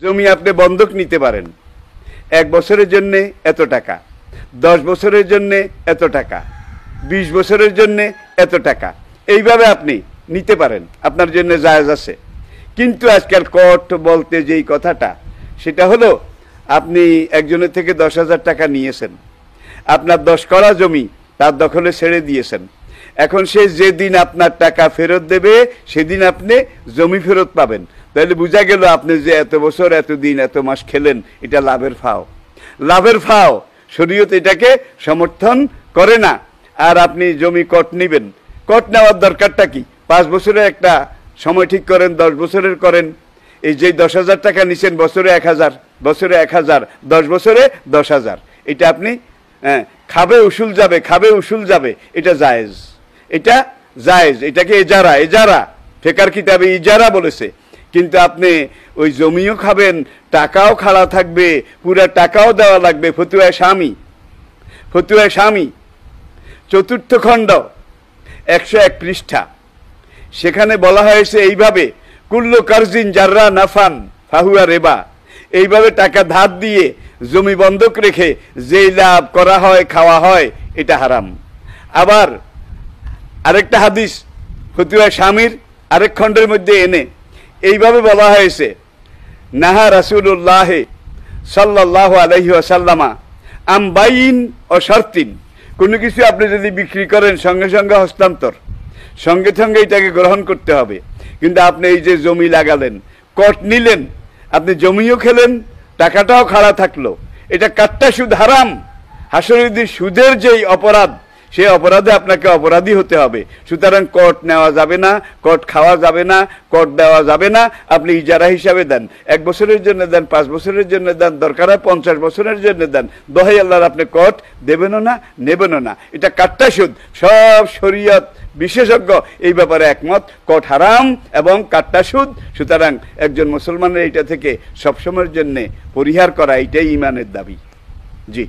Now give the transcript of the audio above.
জমি আপনি বন্ধক নিতে পারেন 1 বছরের জন্য এত টাকা, 10 বছরের জন্য এত টাকা, 20 বছরের জন্য এত টাকা, এইভাবে আপনি নিতে পারেন, আপনার জন্য জায়েজ আছে। কিন্তু আজকাল কোর্ট বলতে যেই কথাটা, সেটা হলো আপনি একজনের থেকে 10,000 টাকা নিয়েছেন, আপনার 10 কড়া জমি তার দখলে ছেড়ে দিয়েছেন। এখন সে যেদিন আপনার টাকা ফেরত দেবে সেদিন আপনি জমি ফেরত পাবেন। তাহলে বোঝা গেল আপনি যে এত বছর, এত দিন, এত মাস খেলেন, এটা লাভের ফাও। লাভের ফাও, শরীয়ত এটাকে সমর্থন করে না। আর আপনি জমি কট নেবেন, কট নেওয়ার দরকারটা কি? 5 বছরের একটা সময় ঠিক করেন, 10 বছরের করেন। এই যে 10,000 টাকা নিছেন, বছরে 1,000, বছরে 1,000, 10 বছরে 10,000, এটা আপনি খাবে উসুল যাবে, খাবে উসুল যাবে, এটা জায়েজ, এটা জায়েজ। এটাকে এজারা, এজারা ফেকার কিতাবে ইজারা বলেছে। কিন্তু আপনি ওই জমিও খাবেন, টাকাও খাড়া থাকবে, পুরা টাকাও দেওয়া লাগবে। ফতুয়া স্বামী, ফতুয়া স্বামী 4th খণ্ড 101 পৃষ্ঠা, সেখানে বলা হয়েছে এইভাবে, কুল্লু কারজিন জাররা নাফান ফাহুয়া রেবা। এইভাবে টাকা ধার দিয়ে জমি বন্ধক রেখে যেই লাভ করা হয়, খাওয়া হয়, এটা হারাম। আবার আরেকটা হাদিস ফতুয়া স্বামীর আরেক খণ্ডের মধ্যে এনে এইভাবে বলা হয়েছে, নাহা রাসূলুল্লাহ সাল্লাল্লাহু আলাইহি ওয়াসাল্লামা আম বাইইন ও শারতিন। কোনো কিছু আপনি যদি বিক্রি করেন, সঙ্গে সঙ্গে হস্তান্তর, সঙ্গে সঙ্গে এটাকে গ্রহণ করতে হবে। কিন্তু আপনি এই যে জমি লাগালেন, কট নিলেন, আপনি জমিও খেলেন, টাকাটাও খাড়া থাকলো, এটা কাট্টা সুদ, হারাম। হাসরের দিন সুদের যেই অপরাধ, সেই অপরাধে আপনাকে অপরাধী হতে হবে। সুতরাং কট নেওয়া যাবে না, কট খাওয়া যাবে না, কট দেওয়া যাবে না। আপনি ইজারা হিসাবে দেন, 1 বছরের জন্য দেন, 5 বছরের জন্য দেন, দরকার হয় 50 বছরের জন্য দেন, দোহাই আল্লাহর আপনি কট দেবেনও না, নেবেনও না। এটা কাট্টা সুদ। সব শরীয়ত বিশেষজ্ঞ এই ব্যাপারে একমত, কট হারাম এবং কাট্টা সুদ। সুতরাং একজন মুসলমানের এটা থেকে সবসময়ের জন্য পরিহার করা, এটাই ইমানের দাবি। জি।